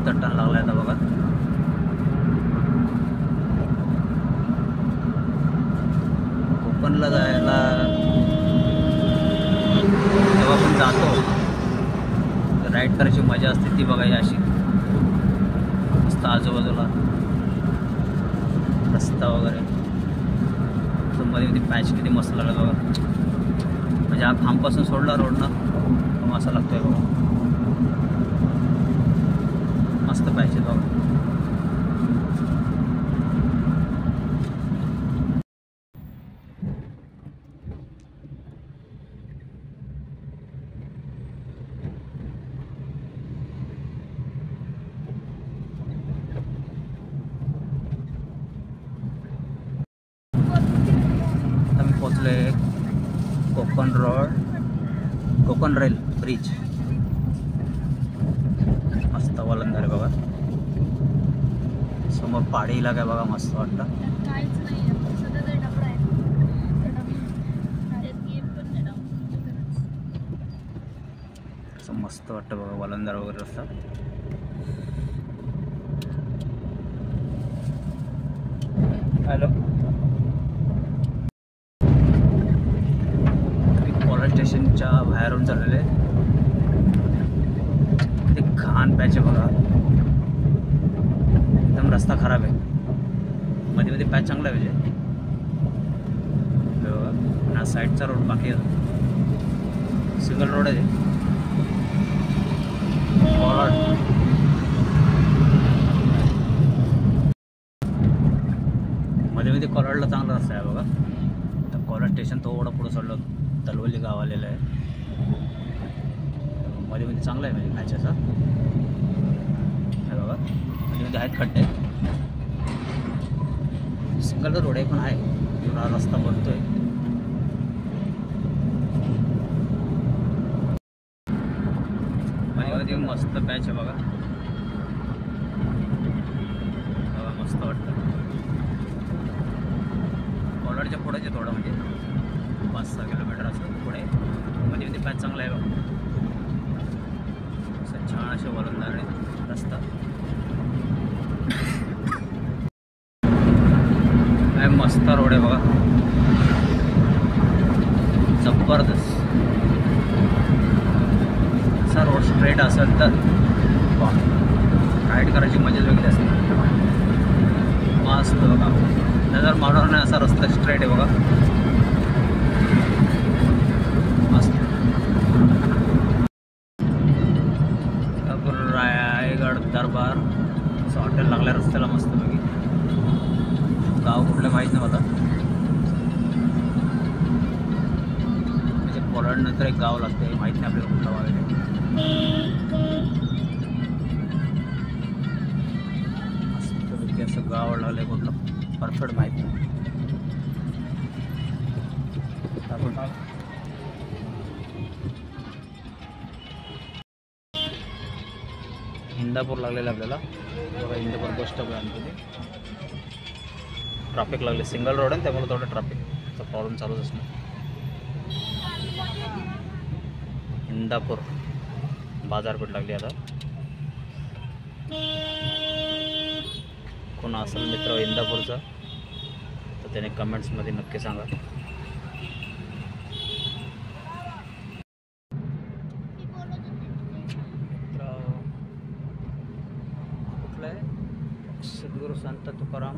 मस्त टन लागला आता बघा. कोकणला जायला जेव्हा आपण जातो राईड करायची मजा असते ती बघा. अशी मस्त आजूबाजूला रस्ता वगैरे मध्ये मध्ये पॅच किती मस्त लागला बघा. म्हणजे हा खांबपासून सोडला रोडनं असा लागतोय बघा. मस्त पॅच आहे बघा. आम्ही पोचले कोकण रेल ब्रिज. मस्त वलंदार बघा. समोर पहाडी इलाका बघा. मस्त वाटतं. असं मस्त वाटतं बघा. वलंदार वगैरे रस्ता. हॅलो, स्टेशनच्या बाहेरून चाललेले. ते घाण पॅच आहे बघा. एकदम रस्ता खराब आहे. मध्ये मध्ये पॅच चांगला आहे म्हणजे बघा. ना साईडचा रोड बाकी आहे. सिंगल रोड आहे. कोलाड मध्ये मध्ये कोलाडला चांगला रस्ता आहे बघा. तर कोलाड स्टेशन थोडं पुढं सोडलं तलवली गाव आलेलं आहे. मध्ये मध्ये चांगलं आहे म्हणजे मॅचेचा. हे बघा मध्ये मध्ये आहेत खड्डे. सिंगल रोड आहे पण आहे. थोडा रस्ता बनतोय. मध्ये मध्ये मस्त पॅच आहे बघा. मस्त वाटतं. कोलाडच्या पुढेच आहे थोडं म्हणजे 5-6 किलोमीटर असं पुढे. मध्ये मध्ये पॅच चांगला आहे बघा. असं छान असे वलंदार रस्ता. काय मस्त रोड आहे बघा. जबरदस्त. असा रोड स्ट्रेट असेल तर राईड करायची मजा वेगळी असते. मस्त बघा. नजर मारणार नाही असा रस्ता स्ट्रेट आहे बघा. रायगड दरबार असं हॉटेल लागल्या रस्त्याला मस्त बघी. गाव कुठलं माहीत नाही मला. म्हणजे कोलाड नंतर एक गाव लागतं माहीत नाही आपल्याला कुठलं गाव आहे. मस्त असं गाव लागलं कुठलं परफेक्ट माहीत नाही. इंदापूर लागलेलं आपल्याला बघा. इंदापूर बस स्टॉप आहे. आणखी ट्रॅफिक लागले. सिंगल रोड आहे त्यामुळे थोडं ट्रॅफिकचा प्रॉब्लेम चालूच असणार. इंदापूर बाजारपेठ लागली आता. कोण असेल मित्र इंदापूरचा तर त्याने कमेंट्समध्ये नक्की सांगा. सद्गुरू संत तुकाराम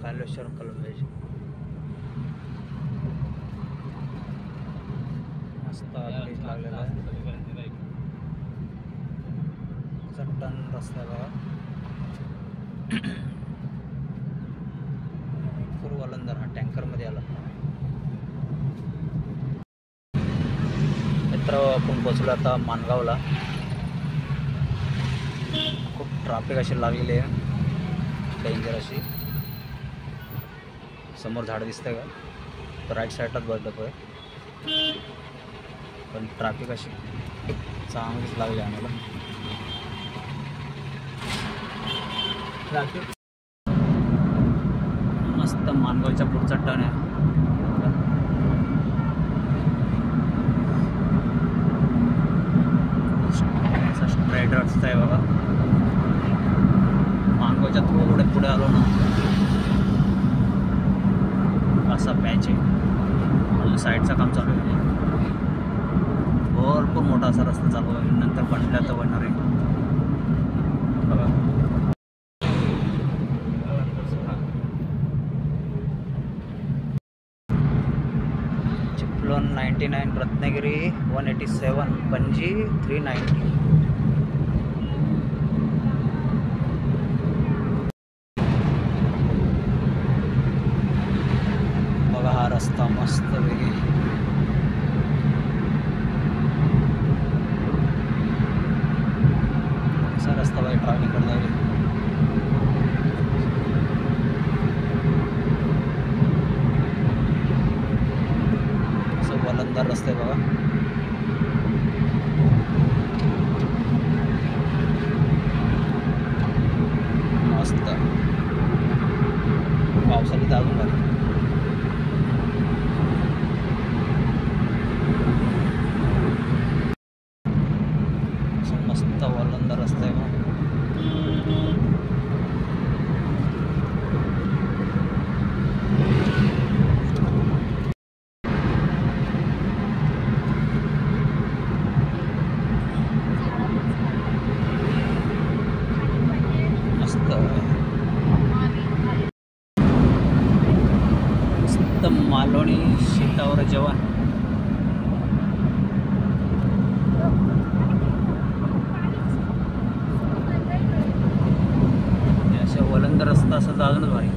कालेश्वर कॉलेज. मस्त लागलेला आहे. टन रस्ता बघा. पूर्व वलंदार हा टँकरमध्ये आला. मित्र आपण पोचलो आता माणगावला. खूप ट्रॅफिक अशी लागलेली आहे. डेंजर अशी. समोर झाड दिसतंय का. तर राईट साईडलाच बदलतोय पण ट्रॅफिक अशी चांगलीच लागली आम्हाला. ट्रॅफिक मस्त मानगावच्या पुढचा टर्न आहे. असा स्ट्रेट रस्ता आहे बघा. पुढे आलो ना असा पॅच आहे. अजून साईडचं काम चालू आहे. भरपूर मोठा असा रस्ता चालू आहे. नंतर बनल्या तर बनणार आहे बघा. चिपळूण 99, रत्नागिरी 187, पणजी 390. बघा हा रस्ता मस्त वेगळी. असा रस्ता बाई ट्रॅव्हलिंग करता येईल. असं वलंदार रस्ते बघा. मस्त पावसाळ्यात अजून भारी. मस्त वलंदार रस्ता आहे मग. मस्त मस्त मालवणी शेतावर जेवण. वलंदार रस्ता असं अजूनच भारी.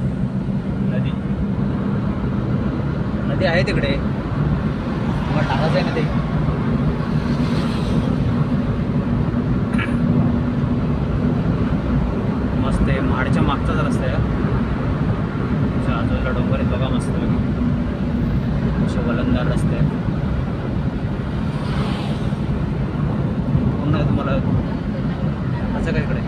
नदी आहे तिकडे मग टाकाच आहे ना ते. मस्त आहे. महाडच्या मागचाच रस्ता आहे. आजूबाजूला डोंगर आहेत बघा मस्त असे वलंदार रस्ते आहेत. पुन्हा तुम्हाला असं काय इकडे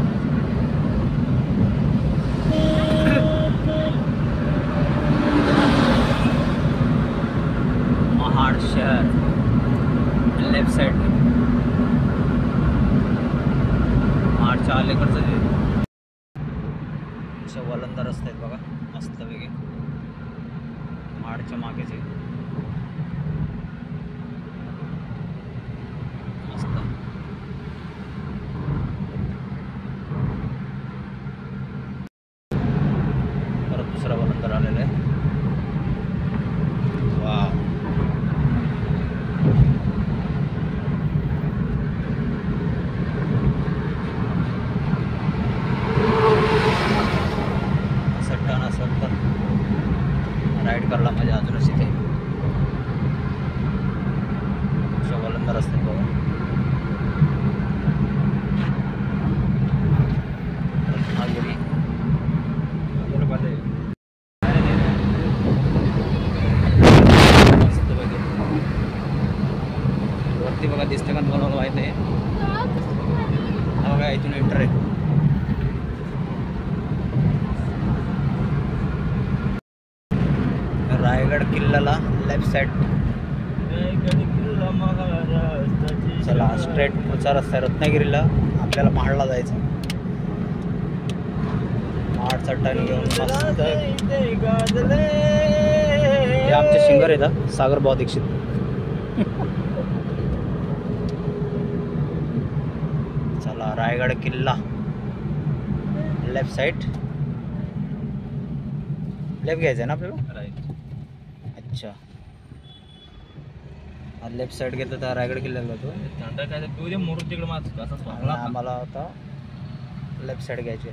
महाड शहर लेफ्ट साइड. महाडच्या अलीकडचं जे अशा वलंदार रस्ते आहेत बघा मस्त वेगळे. महाडच्या मागेचे मस्त. परत दुसरा वलंदार आलेला आहे. वाव राईड करायला मजा अजूनच इथे. वलंदार असतात बघा. रत्नागिरी मस्त बघे. वरती बघा दिसते का तुम्हाला माहीत नाही. हा बघा इथून एंटर आहे. रायगड किल्ल्याला लेफ्ट साइड. चला स्ट्रेट पुढचा रस्ता आहे रत्नागिरीला. आपल्याला महाडला जायचं. महाडचा टर्न घेऊन मस्त. हे आमचे सिंगर आहेत सागर भाऊ दीक्षित. चला रायगड किल्ला लेफ्ट साइड. लेफ्ट घ्यायचं आहे ना आपल्याला. अच्छा लेफ्ट साइड घेतलं तर रायगड किल्ल्याला जातो. आम्हाला आता लेफ्ट साइड घ्यायची.